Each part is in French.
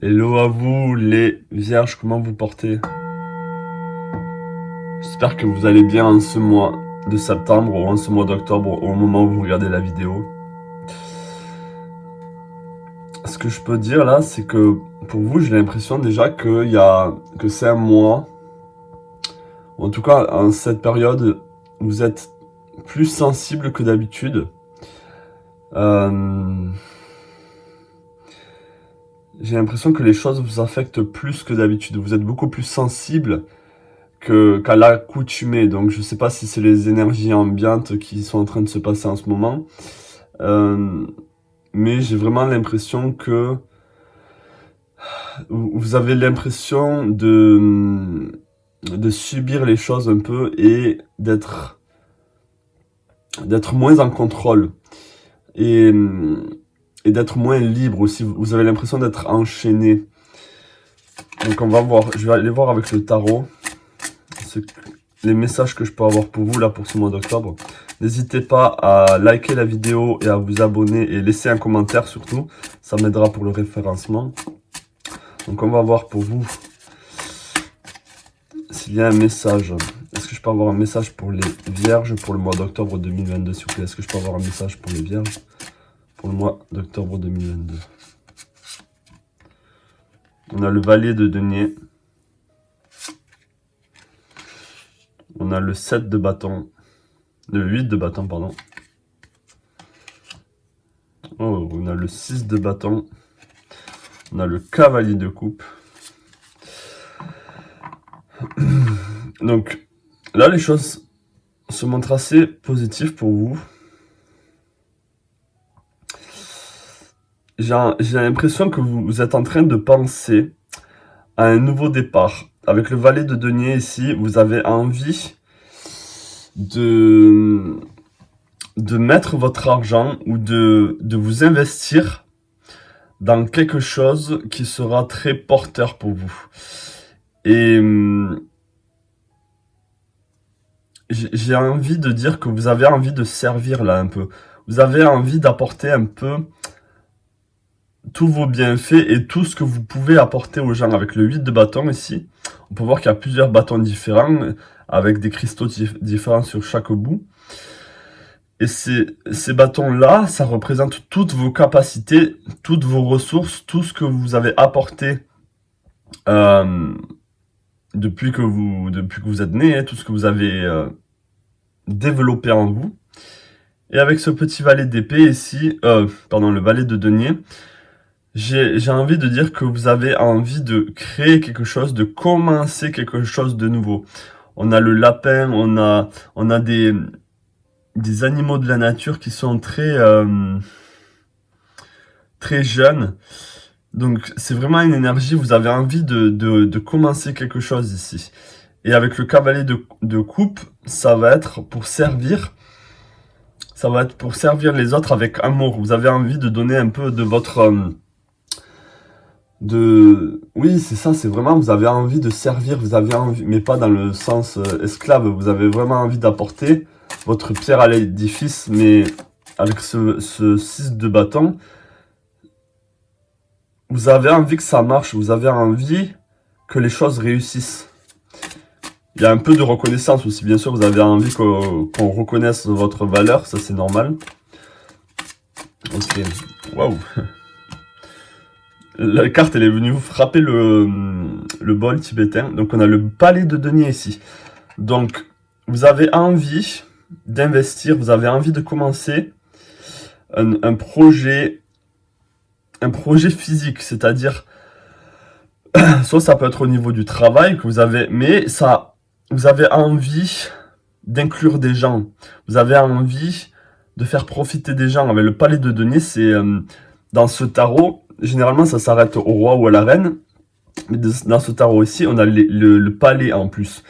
Hello à vous les vierges, comment vous portez? J'espère que vous allez bien en ce mois de septembre ou en ce mois d'octobre au moment où vous regardez la vidéo. Ce que je peux dire là, c'est que pour vous, j'ai l'impression déjà que c'est un mois, ou en tout cas en cette période, vous êtes plus sensible que d'habitude. J'ai l'impression que les choses vous affectent plus que d'habitude. Vous êtes beaucoup plus sensible qu'à l'accoutumée. Donc je sais pas si c'est les énergies ambiantes qui sont en train de se passer en ce moment. Mais j'ai vraiment l'impression que vous avez l'impression de subir les choses un peu et d'être moins en contrôle. Et, et d'être moins libre aussi. Vous avez l'impression d'être enchaîné. Donc on va voir, je vais aller voir avec le tarot les messages que je peux avoir pour vous là pour ce mois d'octobre. N'hésitez pas à liker la vidéo et à vous abonner et laisser un commentaire surtout. Ça m'aidera pour le référencement. Donc on va voir pour vous s'il y a un message. Est-ce que je peux avoir un message pour les vierges pour le mois d'octobre 2022 s'il vous plaît? Est-ce que je peux avoir un message pour les vierges pour le mois d'octobre 2022? On a le valet de denier. On a le 7 de bâton. Le 8 de bâton, pardon. Oh, on a le 6 de bâton. On a le cavalier de coupe. Donc, là, les choses se montrent assez positives pour vous. J'ai l'impression que vous êtes en train de penser à un nouveau départ. Avec le valet de denier ici, vous avez envie de mettre votre argent ou de vous investir dans quelque chose qui sera très porteur pour vous. Et j'ai envie de dire que vous avez envie de servir là un peu. Vous avez envie d'apporter un peu tous vos bienfaits et tout ce que vous pouvez apporter aux gens. Avec le 8 de bâton ici, on peut voir qu'il y a plusieurs bâtons différents avec des cristaux différents sur chaque bout. Et ces bâtons-là, ça représente toutes vos capacités, toutes vos ressources, tout ce que vous avez apporté depuis que vous êtes né, hein, tout ce que vous avez développé en vous. Et avec ce petit valet d'épée ici, le valet de denier, j'ai envie de dire que vous avez envie de créer quelque chose, de commencer quelque chose de nouveau. On a le lapin, on a des animaux de la nature qui sont très jeunes. Donc c'est vraiment une énergie, vous avez envie de commencer quelque chose ici. Et avec le cavalier de coupe, ça va être pour servir. Ça va être pour servir les autres avec amour. Vous avez envie de donner un peu de votre... Oui, c'est ça, c'est vraiment, vous avez envie de servir, vous avez envie, mais pas dans le sens esclave, vous avez vraiment envie d'apporter votre pierre à l'édifice, mais avec ce 6 de bâton, vous avez envie que ça marche, vous avez envie que les choses réussissent. Il y a un peu de reconnaissance aussi, bien sûr, vous avez envie qu'on reconnaisse votre valeur, ça c'est normal. Ok, waouh. La carte, elle est venue vous frapper le bol tibétain. Donc, on a le palais de denier ici. Donc, vous avez envie d'investir, vous avez envie de commencer un projet physique. C'est-à-dire, soit ça peut être au niveau du travail que vous avez, mais ça, vous avez envie d'inclure des gens. Vous avez envie de faire profiter des gens. Avec le palais de denier, c'est dans ce tarot, généralement, ça s'arrête au roi ou à la reine. Mais dans ce tarot ici, on a le palais en plus.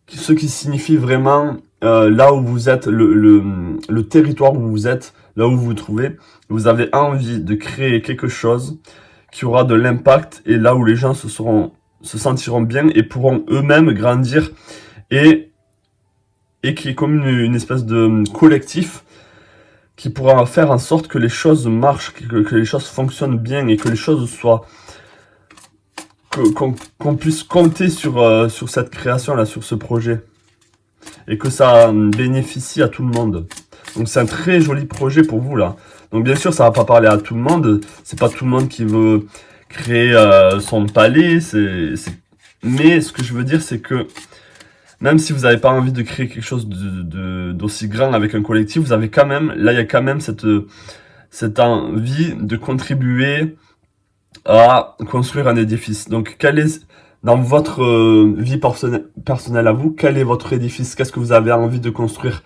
Ce qui signifie vraiment là où vous êtes, le territoire où vous êtes, là où vous vous trouvez. Vous avez envie de créer quelque chose qui aura de l'impact et là où les gens se sentiront bien et pourront eux-mêmes grandir et qui est comme une espèce de collectif qui pourra faire en sorte que les choses marchent, que les choses fonctionnent bien et que les choses soient qu'on puisse compter sur cette création-là, sur ce projet. Et que ça bénéficie à tout le monde. Donc c'est un très joli projet pour vous là. Donc bien sûr, ça va pas parler à tout le monde. C'est pas tout le monde qui veut créer son palais. Mais ce que je veux dire, c'est que même si vous n'avez pas envie de créer quelque chose d'aussi grand avec un collectif, vous avez quand même, là il y a quand même cette envie de contribuer à construire un édifice. Donc dans votre vie personnelle à vous, quel est votre édifice? Qu'est-ce que vous avez envie de construire?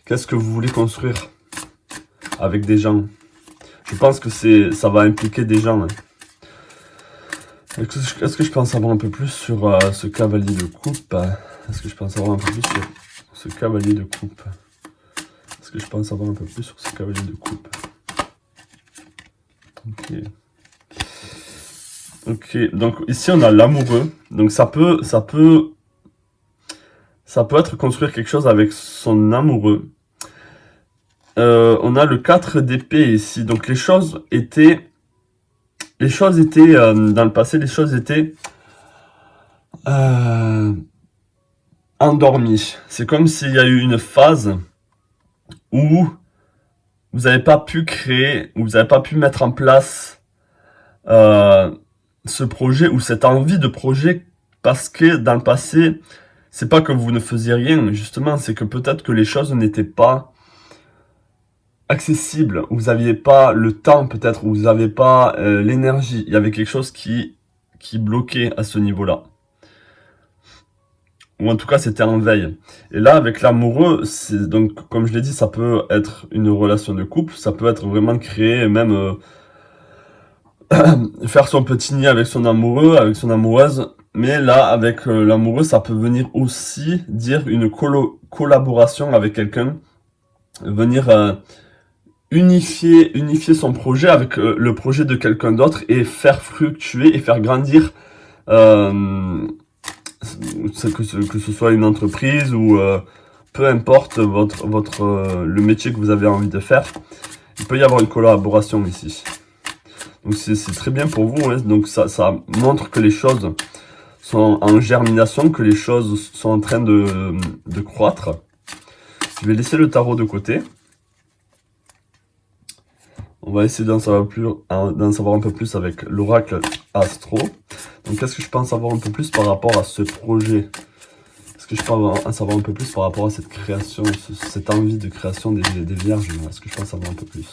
Qu'est-ce que vous voulez construire avec des gens? Je pense que ça va impliquer des gens. Hein. Est-ce que je peux en savoir un peu plus sur ce cavalier de coupe? Est-ce que je peux en savoir un peu plus sur ce cavalier de coupe? Est-ce que je peux en savoir un peu plus sur ce cavalier de coupe? Ok, donc ici on a l'amoureux. Donc ça peut être construire quelque chose avec son amoureux. On a le 4 d'épée ici. Donc les choses étaient dans le passé, les choses étaient endormies. C'est comme s'il y a eu une phase où vous n'avez pas pu créer, où vous n'avez pas pu mettre en place ce projet ou cette envie de projet, parce que dans le passé, c'est pas que vous ne faisiez rien, justement, c'est que peut-être que les choses n'étaient pas accessibles, vous n'aviez pas le temps peut-être, ou vous n'avez pas l'énergie. Il y avait quelque chose qui bloquait à ce niveau-là. Ou en tout cas, c'était en veille. Et là, avec l'amoureux, donc comme je l'ai dit, ça peut être une relation de couple, ça peut être vraiment créer, même faire son petit nid avec son amoureux, avec son amoureuse. Mais là, avec l'amoureux, ça peut venir aussi dire une collaboration avec quelqu'un, venir unifier son projet avec le projet de quelqu'un d'autre et faire fluctuer et faire grandir que ce soit une entreprise ou peu importe le métier que vous avez envie de faire, il peut y avoir une collaboration ici. Donc c'est très bien pour vous, hein. Donc ça montre que les choses sont en germination, que les choses sont en train de croître. Je vais laisser le tarot de côté. On va essayer d'en savoir un peu plus avec l'oracle astro. Donc qu'est-ce que je peux en savoir un peu plus par rapport à ce projet? Est-ce que je peux en savoir un peu plus par rapport à cette création, cette envie de création des vierges? Est-ce que je peux en savoir un peu plus?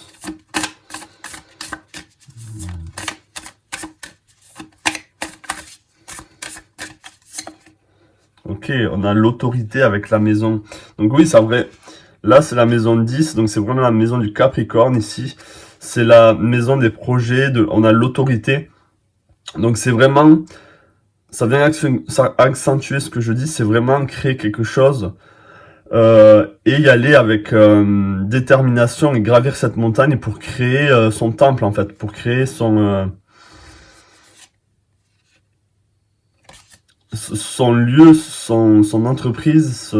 Ok, on a l'autorité avec la maison. Donc oui, c'est vrai. Là, c'est la maison 10, donc c'est vraiment la maison du Capricorne ici. C'est la maison des projets, on a l'autorité. Donc c'est vraiment, ça vient accentuer ce que je dis, c'est vraiment créer quelque chose et y aller avec détermination et gravir cette montagne pour créer son temple en fait, pour créer son lieu, son entreprise,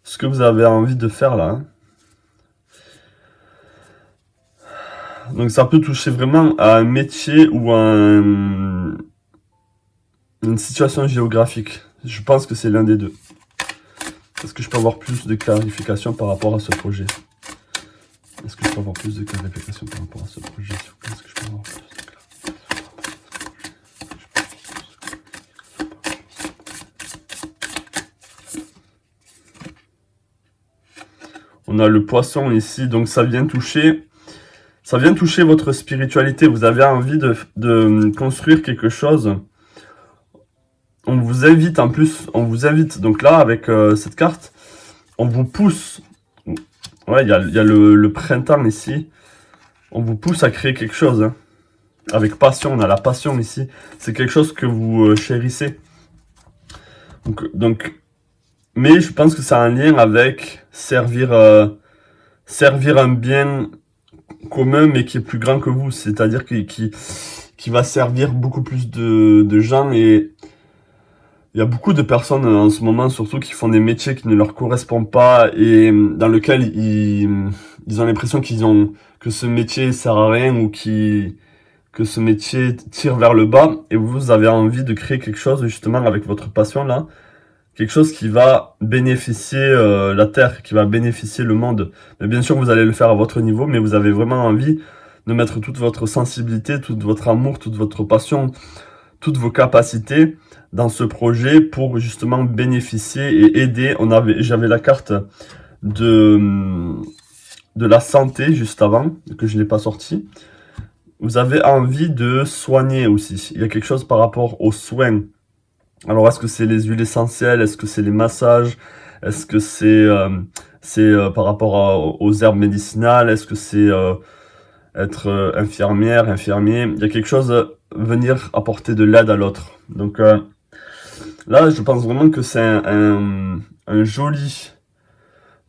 ce que vous avez envie de faire là. Hein. Donc ça peut toucher vraiment à un métier ou à une situation géographique. Je pense que c'est l'un des deux. Est-ce que je peux avoir plus de clarification par rapport à ce projet? Est-ce que je peux avoir plus de clarification par rapport à ce projet? Est-ce que je peux avoir plus de On a le poisson ici, donc ça vient toucher votre spiritualité. Vous avez envie de construire quelque chose. On vous invite en plus, donc là avec cette carte, on vous pousse. Ouais, il y a le printemps ici. On vous pousse à créer quelque chose. Hein. Avec passion, on a la passion ici. C'est quelque chose que vous chérissez. Donc, mais je pense que c'est un lien avec servir un bien commun, mais qui est plus grand que vous. C'est-à-dire qui va servir beaucoup plus de gens. Et il y a beaucoup de personnes en ce moment, surtout, qui font des métiers qui ne leur correspondent pas et dans lesquels ils ont l'impression que ce métier sert à rien ou que que ce métier tire vers le bas et vous avez envie de créer quelque chose justement avec votre passion là, quelque chose qui va bénéficier la Terre, qui va bénéficier le monde. Mais bien sûr, vous allez le faire à votre niveau, mais vous avez vraiment envie de mettre toute votre sensibilité, tout votre amour, toute votre passion, toutes vos capacités dans ce projet pour justement bénéficier et aider. J'avais la carte de la santé juste avant, que je n'ai pas sorti. Vous avez envie de soigner aussi. Il y a quelque chose par rapport aux soins. Alors, est-ce que c'est les huiles essentielles? Est-ce que c'est les massages? Est-ce que c'est par rapport aux herbes médicinales? Est-ce que c'est être infirmière, infirmier? Il y a quelque chose, venir apporter de l'aide à l'autre. Donc là, je pense vraiment que c'est un joli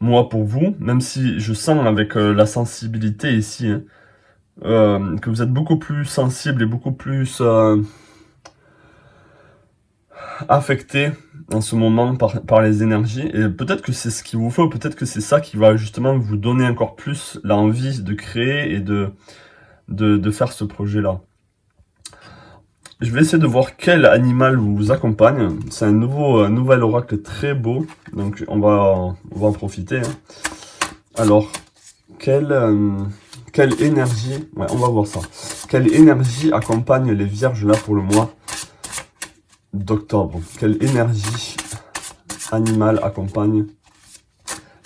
mois pour vous, même si je sens avec la sensibilité ici, hein, que vous êtes beaucoup plus sensible et beaucoup plus affecté en ce moment par les énergies. Et peut-être que c'est ce qu'il vous faut, peut-être que c'est ça qui va justement vous donner encore plus l'envie de créer et de faire ce projet-là. Je vais essayer de voir quel animal vous accompagne. C'est un nouvel oracle très beau, donc on va en profiter, hein. Alors, quelle énergie, ouais, on va voir ça. Quelle énergie accompagne les vierges là pour le mois d'octobre? Quelle énergie animale accompagne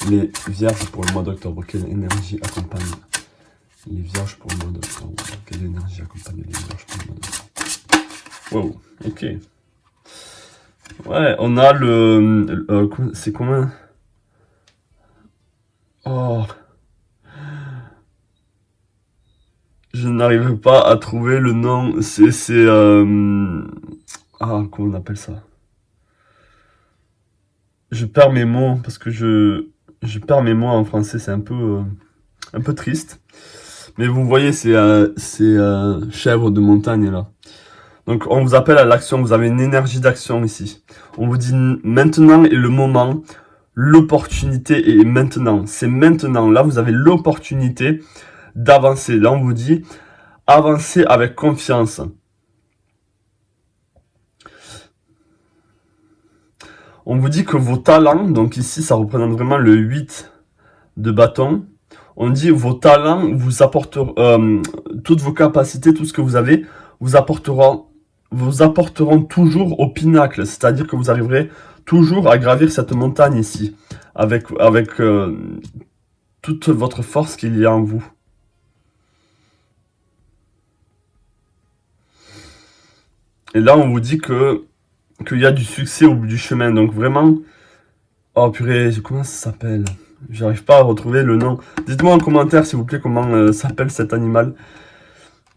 les vierges pour le mois d'octobre? Quelle énergie accompagne les vierges pour le mois d'octobre? Quelle énergie accompagne les vierges pour le mois d'octobre? Wow, ok. Ouais, on a c'est combien? Oh, je n'arrive pas à trouver le nom. Ah, comment on appelle ça? Je perds mes mots parce que je perds mes mots en français. C'est un peu triste. Mais vous voyez, c'est chèvre de montagne là. Donc on vous appelle à l'action. Vous avez une énergie d'action ici. On vous dit maintenant est le moment. L'opportunité est maintenant. C'est maintenant. Là, vous avez l'opportunité d'avancer. Là, on vous dit avancez avec confiance. On vous dit que vos talents, donc ici, ça représente vraiment le 8 de bâton. On dit vos talents vous apporteront, toutes vos capacités, tout ce que vous avez, vous apporteront toujours au pinacle. C'est-à-dire que vous arriverez toujours à gravir cette montagne ici, avec toute votre force qu'il y a en vous. Et là, on vous dit qu'il y a du succès au bout du chemin. Donc vraiment, oh purée, comment ça s'appelle? J'arrive pas à retrouver le nom. Dites-moi en commentaire, s'il vous plaît, comment s'appelle cet animal.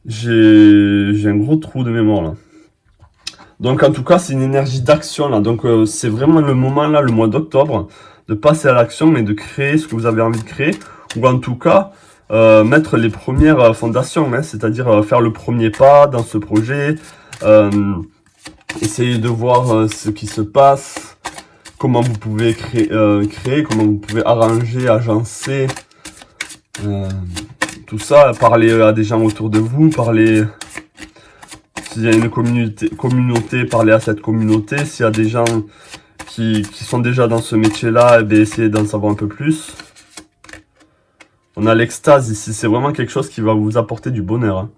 J'ai un gros trou de mémoire là. Donc en tout cas, c'est une énergie d'action là. Donc c'est vraiment le moment là, le mois d'octobre, de passer à l'action et de créer ce que vous avez envie de créer. Ou en tout cas, mettre les premières fondations, hein, c'est-à-dire faire le premier pas dans ce projet. Essayer de voir ce qui se passe, comment vous pouvez créer, comment vous pouvez arranger, agencer, tout ça, parler à des gens autour de vous, parler, s'il y a une communauté, parler à cette communauté, s'il y a des gens qui sont déjà dans ce métier-là, eh bien, essayez d'en savoir un peu plus. On a l'extase ici, c'est vraiment quelque chose qui va vous apporter du bonheur, hein.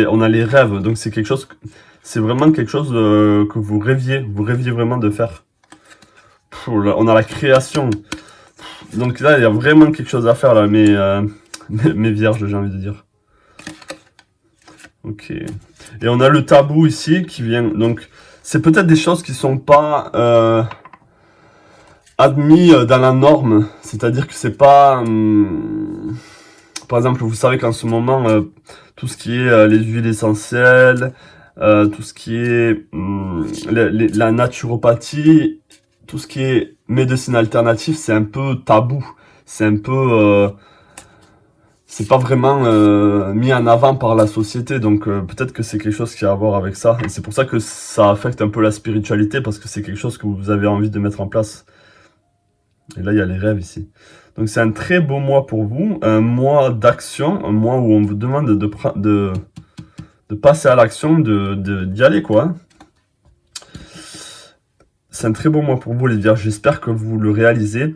On a les rêves, donc c'est vraiment quelque chose que vous rêviez vraiment de faire. On a la création. Donc là, il y a vraiment quelque chose à faire là, mes vierges, j'ai envie de dire. Ok. Et on a le tabou ici qui vient. Donc, c'est peut-être des choses qui sont pas admis dans la norme. C'est-à-dire que c'est pas. Par exemple, vous savez qu'en ce moment, tout ce qui est les huiles essentielles, tout ce qui est la naturopathie, tout ce qui est médecine alternative, c'est un peu tabou. C'est un peu... c'est pas vraiment mis en avant par la société. Donc peut-être que c'est quelque chose qui a à voir avec ça. Et c'est pour ça que ça affecte un peu la spiritualité, parce que c'est quelque chose que vous avez envie de mettre en place. Et là, il y a les rêves ici. Donc c'est un très beau mois pour vous, un mois d'action, un mois où on vous demande de passer à l'action, d'y aller quoi, hein. C'est un très beau mois pour vous les Vierges, j'espère que vous le réalisez.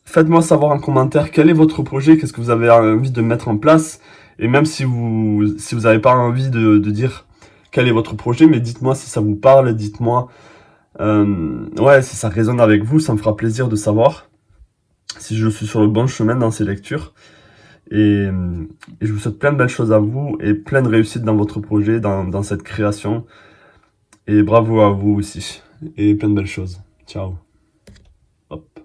Faites-moi savoir en commentaire quel est votre projet, qu'est-ce que vous avez envie de mettre en place. Et même si vous n'avez pas envie de dire quel est votre projet, mais dites-moi si ça vous parle, dites-moi ouais, si ça résonne avec vous, ça me fera plaisir de savoir si je suis sur le bon chemin dans ces lectures. Et je vous souhaite plein de belles choses à vous et plein de réussite dans votre projet, dans cette création. Et bravo à vous aussi. Et plein de belles choses. Ciao. Hop.